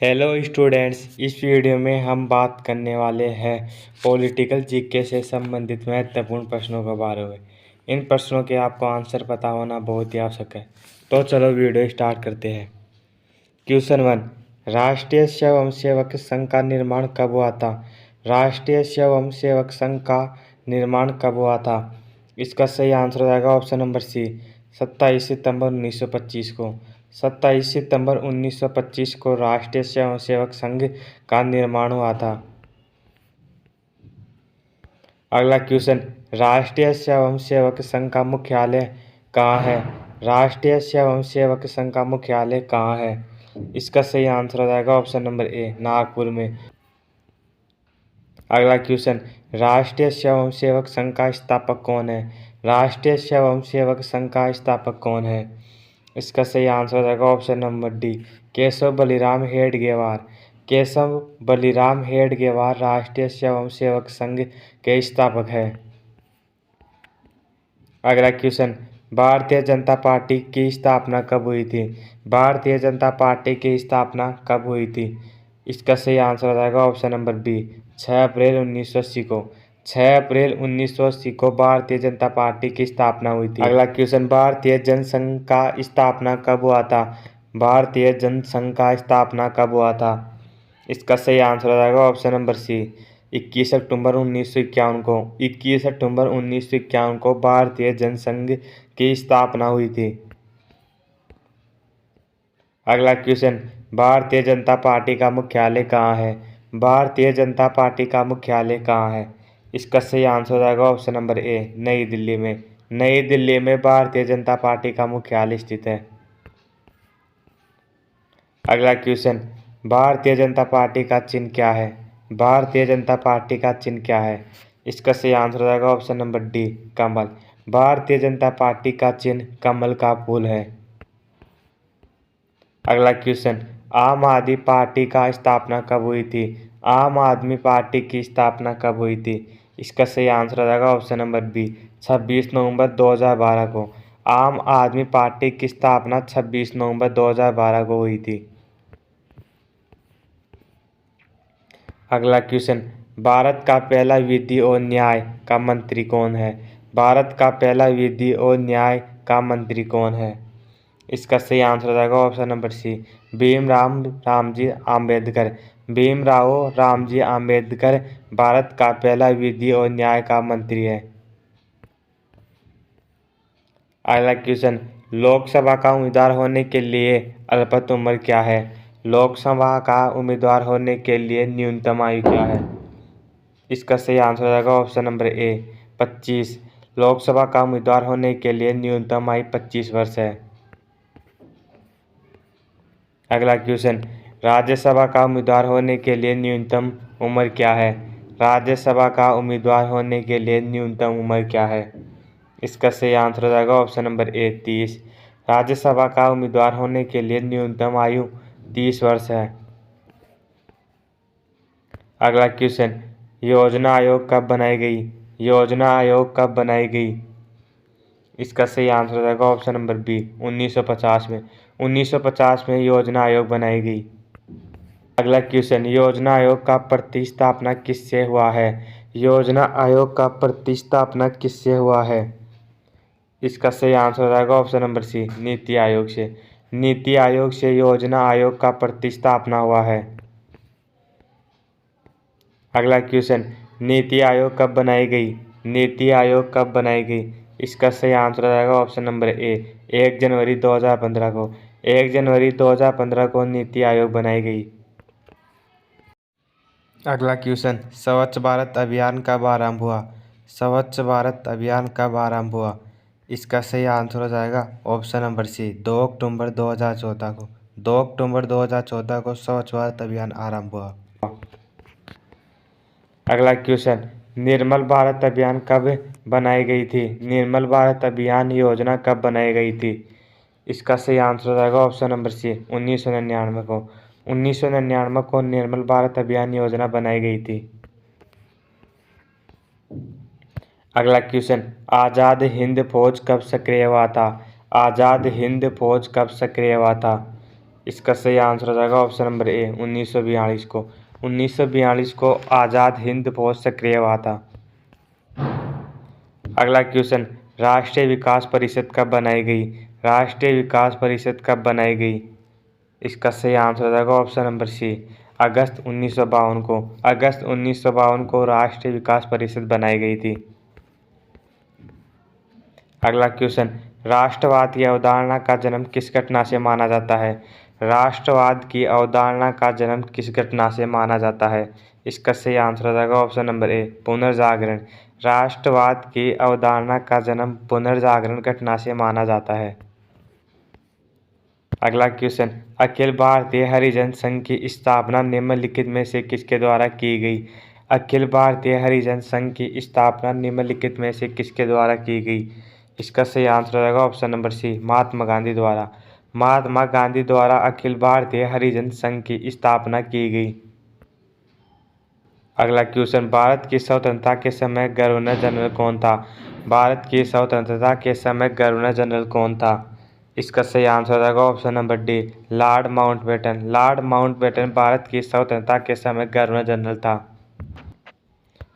Hello students, इस video में हम बात करने वाले हैं पॉलिटिकल जीके से संबंधित महत्वपूर्ण प्रश्नों के बारे में। इन प्रश्नों के आपको आंसर पता होना बहुत ही आवश्यक है। तो चलो वीडियो स्टार्ट करते हैं। क्वेश्चन 1, राष्ट्रीय स्वयंसेवक संघ का निर्माण कब हुआ था? राष्ट्रीय स्वयंसेवक संघ का निर्माण कब हुआ था? इसका सही आंसर हो जाएगा ऑप्शन नंबर सी, 27 सितंबर 1925 को। 27 सितंबर 1925 को राष्ट्रीय स्वयंसेवक संघ का निर्माण हुआ था। अगला क्वेश्चन, राष्ट्रीय स्वयंसेवक संघ का मुख्यालय कहाँ है? राष्ट्रीय स्वयंसेवक संघ का मुख्यालय कहाँ है? इसका सही आंसर हो जाएगा ऑप्शन नंबर ए, नागपुर में। अगला क्वेश्चन, राष्ट्रीय स्वयंसेवक संघ का स्थापक कौन है? राष्ट्रीय स्वयंसेवक संघ का स्थापक कौन है? इसका सही आंसर हो जाएगा option number D, Keshav Baliram Hedgewar. Keshav Baliram Hedgewar राष्ट्रीय स्वयंसेवक संघ के स्थापक है। अगला क्वेश्चन, भारतीय जनता पार्टी की स्थापना कब हुई थी? भारतीय जनता पार्टी की स्थापना कब हुई थी? इसका सही आंसर हो जाएगा ऑप्शन नंबर बी, 6 अप्रैल 1980 को। 6 अप्रैल 1980 को भारतीय जनता पार्टी की स्थापना हुई थी। अगला क्वेश्चन, भारतीय जनसंघ का स्थापना कब हुआ था? भारतीय जनसंघ का स्थापना कब हुआ था? इसका सही आंसर हो जाएगा ऑप्शन नंबर सी, 21 अक्टूबर 1951 को। 21 अक्टूबर 1951 को भारतीय जनसंघ की स्थापना हुई थी। अगला क्वेश्चन, भारतीय जनता पार्टी का मुख्यालय कहाँ है? भारतीय जनता पार्टी का मुख्यालय कहाँ है? इसका सही आंसर हो जाएगा ऑप्शन नंबर ए, नई दिल्ली में। नई दिल्ली में भारतीय जनता पार्टी का मुख्यालय स्थित है। अगला क्वेश्चन, भारतीय जनता पार्टी का चिन्ह क्या है? भारतीय जनता पार्टी का चिन्ह क्या है? इसका सही आंसर हो जाएगा ऑप्शन नंबर डी, कमल। भारतीय जनता पार्टी का चिन्ह कमल का फूल है। अगला क्वेश्चन, आम आदमी पार्टी का स्थापना कब हुई थी? आम आदमी पार्टी की स्थापना कब हुई थी? इसका सही आंसर हो जाएगा ऑप्शन नंबर बी, 26 नवंबर 2012 को। आम आदमी पार्टी की स्थापना 26 नवंबर 2012 को हुई थी। अगला क्वेश्चन, भारत का पहला विधि और न्याय का मंत्री कौन है? भारत का पहला विधि और न्याय का मंत्री कौन है? इसका सही आंसर हो जाएगा option number C, Bhimrao Ramji Ambedkar. Bhimrao Ramji Ambedkar Bharat का पहला विधि और न्याय का मंत्री है। अगला क्वेश्चन, लोकसभा का उम्मीदवार होने के लिए अल्पतम उम्र क्या है? लोकसभा का उम्मीदवार होने के लिए न्यूनतम आयु क्या है? इसका सही आंसर हो जाएगा ऑप्शन नंबर ए, 25। लोकसभा का उम्मीदवार होने के लिए न्यूनतम आयु 25 वर्ष है। अगला क्वेश्चन, राज्यसभा का उम्मीदवार होने के लिए न्यूनतम उम्र क्या है? राज्यसभा का उम्मीदवार होने के लिए न्यूनतम उम्र क्या है? इसका सही आंसर हो जाएगा ऑप्शन नंबर ए, 30। राज्यसभा का उम्मीदवार होने के लिए न्यूनतम आयु 30 वर्ष है। अगला क्वेश्चन, योजना आयोग कब बनाई गई? योजना आयोग कब बनाई गई? इसका सही आंसर हो जाएगा ऑप्शन नंबर बी, 1950 में। 1950 में योजना आयोग बनाई गई। अगला क्वेश्चन, योजना आयोग का प्रतिस्थापना किससे हुआ है? योजना आयोग का प्रतिस्थापना किससे हुआ है? इसका सही आंसर हो जाएगा ऑप्शन नंबर सी, नीति आयोग से। नीति आयोग से योजना आयोग का प्रतिस्थापना हुआ है। अगला क्वेश्चन, नीति आयोग कब बनाई गई? नीति आयोग कब बनाई गई? इसका सही आंसर हो जाएगा ऑप्शन नंबर ए, 1 जनवरी 2015 को। 1 जनवरी 2015 को नीति आयोग बनाई गई। अगला क्वेश्चन, स्वच्छ भारत अभियान कब आरंभ हुआ? स्वच्छ भारत अभियान कब आरंभ हुआ? इसका सही आंसर हो जाएगा ऑप्शन नंबर सी, 2 अक्टूबर 2014 को। 2 अक्टूबर 2014 को स्वच्छ भारत अभियान आरंभ हुआ। अगला क्वेश्चन, निर्मल भारत अभियान कब बनाई गई थी? निर्मल भारत अभियान योजना कब बनाई गई थी? इसका सही आंसर हो जाएगा ऑप्शन नंबर सी, 1999 को। 1999 को निर्मल भारत अभियान योजना बनाई गई थी। अगला क्वेश्चन, आज़ाद हिंद फौज कब सक्रिय हुआ था? आज़ाद हिंद फौज कब सक्रिय हुआ था? इसका सही आंसर हो जाएगा ऑप्शन नंबर ए 1942 को। 1942 को आज़ाद हिंद फौज सक्रिय हुआ था। अगला क्वेश्चन, राष्ट्रीय विकास परिषद कब बनाई गई? राष्ट्रीय विकास परिषद कब बनाई गई? इसका सही आंसर हो जाएगा ऑप्शन नंबर सी अगस्त 1952 को। अगस्त 1952 को राष्ट्रीय विकास परिषद बनाई गई थी। अगला क्वेश्चन, राष्ट्रवाद की अवधारणा का जन्म किस घटना से माना जाता है? राष्ट्रवाद की अवधारणा का जन्म किस घटना से माना जाता है? इसका सही आंसर हो जाएगा ऑप्शन नंबर ए पुनर्जागरण। राष्ट्रवाद की अवधारणा का जन्म पुनर्जागरण घटना से माना जाता है। अगला क्वेश्चन, अखिल भारतीय हरिजन संघ की स्थापना निम्नलिखित में से किसके द्वारा की गई? अखिल भारतीय हरिजन संघ की स्थापना निम्नलिखित में से किसके द्वारा की गई? इसका सही आंसर हो जाएगा ऑप्शन नंबर सी महात्मा गांधी द्वारा। महात्मा गांधी द्वारा अखिल भारतीय हरिजन संघ की स्थापना की गई। अगला क्वेश्चन, भारत की स्वतंत्रता के समय गवर्नर जनरल कौन था? भारत की स्वतंत्रता के समय गवर्नर जनरल कौन था? इसका सही आंसर हो जाएगा option number D Lord Mountbatten. Lord Mountbatten Bharat की स्वतंत्रता के समय गवर्नर जनरल था।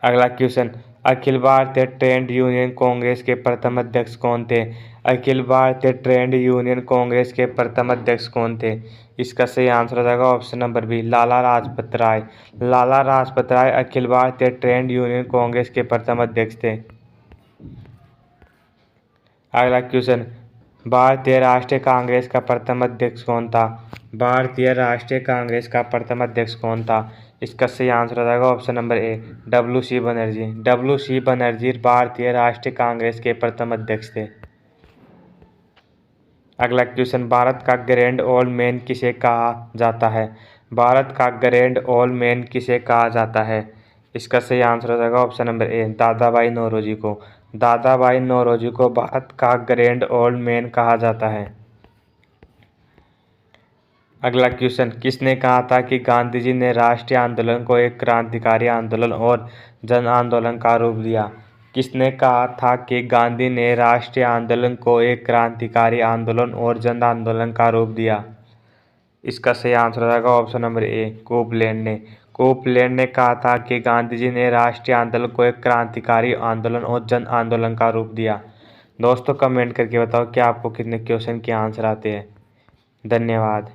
अगला question, Akhil Bharatiya trade union Congress के प्रथम अध्यक्ष कौन थे? अखिल भारतीय ट्रेड यूनियन कांग्रेस के प्रथम अध्यक्ष कौन थे? इसका सही आंसर हो जाएगा option number B Lala Lajpat Rai. Lala Lajpat Rai Akhil Bharatiya trade union Congress के प्रथम अध्यक्ष थे। अगला क्वेश्चन, भारतीय राष्ट्रीय कांग्रेस का प्रथम अध्यक्ष कौन था? भारतीय राष्ट्रीय कांग्रेस का प्रथम अध्यक्ष कौन था? इसका सही आंसर हो जाएगा option number A W C. Banerjee. W C. Banerjee Bharatiya Rashtriya Congress के प्रथम अध्यक्ष थे। अगला क्वेश्चन, भारत का ग्रैंड ओल्ड मैन किसे कहा जाता है? भारत का ग्रैंड ओल्ड मैन किसे कहा जाता है? इसका सही आंसर हो जाएगा ऑप्शन नंबर ए दादा भाई नौरोजी को। दादा भाई नौरोजी को भारत का ग्रैंड ओल्ड मैन कहा जाता है। अगला क्वेश्चन, किसने कहा था कि गांधी जी ने राष्ट्रीय आंदोलन को एक क्रांतिकारी आंदोलन और जन आंदोलन का रूप दिया? किसने कहा था कि गांधी ने राष्ट्रीय आंदोलन को एक क्रांतिकारी आंदोलन और जन आंदोलन का रूप दिया? इसका सही आंसर हो जाएगा ऑप्शन नंबर ए कोपलैंड ने। कोपलैंड ने कहा था कि गांधी जी ने राष्ट्रीय आंदोलन को एक क्रांतिकारी आंदोलन और जन आंदोलन का रूप दिया। दोस्तों कमेंट करके बताओ कि आपको कितने क्वेश्चन के आंसर आते हैं। धन्यवाद।